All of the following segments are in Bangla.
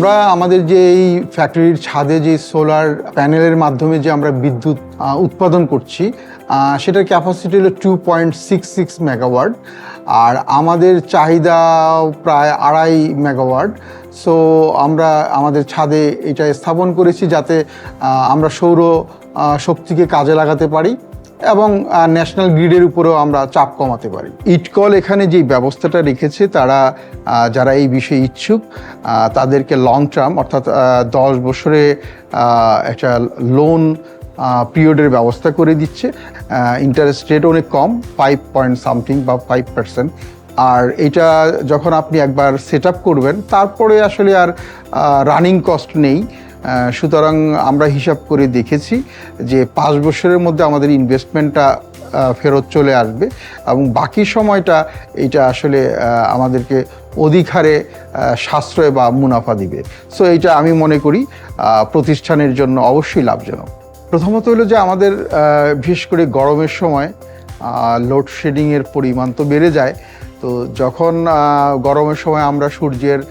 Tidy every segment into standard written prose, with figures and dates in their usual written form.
আমরা আমাদের যে এই ফ্যাক্টরির ছাদে যে সোলার প্যানেলের মাধ্যমে যে আমরা বিদ্যুৎ উৎপাদন করছি সেটার ক্যাপাসিটি হলো 2.66 মেগাওয়াট, আর আমাদের চাহিদা প্রায় 2.5 মেগাওয়াট। সো আমরা আমাদের ছাদে এটা স্থাপন করেছি যাতে আমরা সৌর শক্তিকে কাজে লাগাতে পারি এবং ন্যাশনাল গ্রিডের উপরেও আমরা চাপ কমাতে পারি। ইটকল এখানে যে ব্যবস্থাটা রেখেছে, তারা যারা এই বিষয়ে ইচ্ছুক তাদেরকে লং টার্ম অর্থাৎ 10 বছরে একটা লোন পিরিয়ডের ব্যবস্থা করে দিচ্ছে। ইন্টারেস্ট রেট অনেক কম, 5 বা 5%। আর এটা যখন আপনি একবার সেট আপ করবেন তারপরে আসলে আর রানিং কস্ট নেই। সুতরাং আমরা হিসাব করে দেখেছি যে 5 বছরের মধ্যে আমাদের ইনভেস্টমেন্টটা ফেরত চলে আসবে এবং বাকি সময়টা এটা আসলে আমাদেরকে অধিক হারে সাশ্রয় বা মুনাফা দিবে। সো এইটা আমি মনে করি প্রতিষ্ঠানের জন্য অবশ্যই লাভজনক। প্রথমত হলো যে আমাদের বিশেষ করে গরমের সময় লোডশেডিংয়ের পরিমাণ তো বেড়ে যায়। তো যখন গরমের সময় আমরা সূর্যের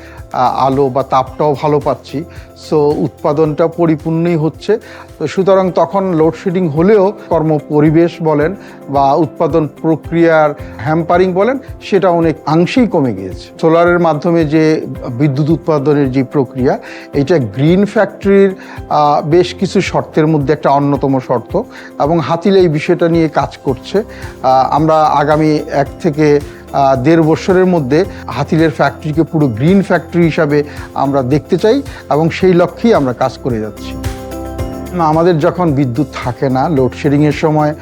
আলো বা তাপটাও ভালো পাচ্ছি, সো উৎপাদনটা পরিপূর্ণই হচ্ছে। তো সুতরাং তখন লোডশেডিং হলেও কর্মপরিবেশ বলেন বা উৎপাদন প্রক্রিয়ার হ্যাম্পারিং বলেন, সেটা অনেক অংশেই কমে গিয়েছে। সোলারের মাধ্যমে যে বিদ্যুৎ উৎপাদনের যে প্রক্রিয়া, এটা গ্রিন ফ্যাক্টরির বেশ কিছু শর্তের মধ্যে একটা অন্যতম শর্ত এবং হাতিল এই বিষয়টা নিয়ে কাজ করছে। আমরা আগামী 1 থেকে 1.5 বছরের মধ্যে হাতিলের ফ্যাক্টরিকে পুরো গ্রিন ফ্যাক্টরি হিসাবে আমরা দেখতে চাই এবং সেই লক্ষ্যেই আমরা কাজ করে যাচ্ছি। আমাদের যখন বিদ্যুৎ থাকে না, লোডশেডিংয়ের সময়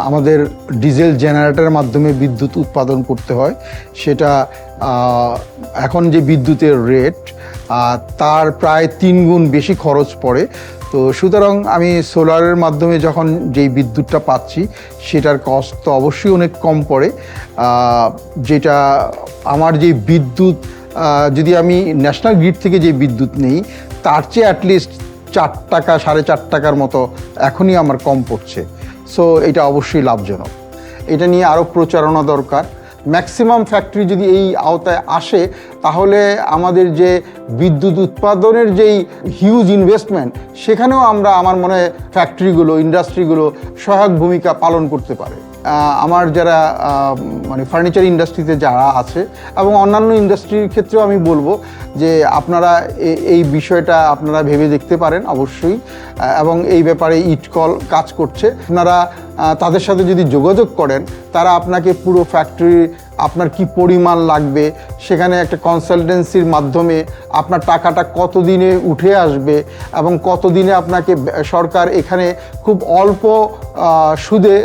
আমাদের ডিজেল জেনারেটরের মাধ্যমে বিদ্যুৎ উৎপাদন করতে হয়। সেটা এখন যে বিদ্যুতের রেট তার প্রায় 3 গুণ বেশি খরচ পড়ে। তো সুতরাং আমি সোলারের মাধ্যমে যখন যেই বিদ্যুৎটা পাচ্ছি সেটার কস্ট তো অবশ্যই অনেক কম পড়ে। যেটা আমার যে বিদ্যুৎ যদি আমি ন্যাশনাল গ্রিড থেকে যে বিদ্যুৎ নেই তার চেয়ে অ্যাটলিস্ট 4 টাকা 4.5 টাকার মতো এখনই আমার কম পড়ছে। সো এটা অবশ্যই লাভজনক। এটা নিয়ে আরও প্রচারণা দরকার। ম্যাক্সিমাম ফ্যাক্টরি যদি এই আওতায় আসে তাহলে আমাদের যে বিদ্যুৎ উৎপাদনের যেই হিউজ ইনভেস্টমেন্ট, সেখানেও আমার মনে হয় ফ্যাক্টরিগুলো, ইন্ডাস্ট্রিগুলো সহায়ক ভূমিকা পালন করতে পারে। আমার যারা মানে ফার্নিচার ইন্ডাস্ট্রিতে যারা আছে এবং অন্যান্য ইন্ডাস্ট্রির ক্ষেত্রেও আমি বলবো যে আপনারা এই বিষয়টা আপনারা ভেবে দেখতে পারেন অবশ্যই। এবং এই ব্যাপারে ইটকল কাজ করছে। আপনারা তাদের সাথে যদি যোগাযোগ করেন, তারা আপনাকে পুরো ফ্যাক্টরি আপনার কি পরিমাণ লাগবে, সেখানে একটা কনসালটেন্সির মাধ্যমে আপনার টাকাটা কতদিনে উঠে আসবে এবং কতদিনে আপনাকে সরকার এখানে খুব অল্প সুদে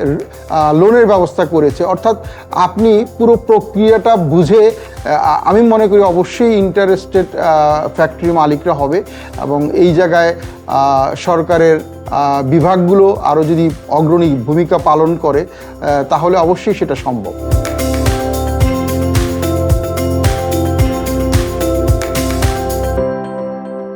লোনের ব্যবস্থা করেছে। অর্থাৎ আপনি পুরো প্রক্রিয়াটা বুঝে, আমি মনে করি অবশ্যই ইন্টারেস্টেড ফ্যাক্টরি মালিকরা হবে এবং এই জায়গায় সরকারের বিভাগগুলো আরও যদি অগ্রণী ভূমিকা পালন করে তাহলে অবশ্যই সেটা সম্ভব।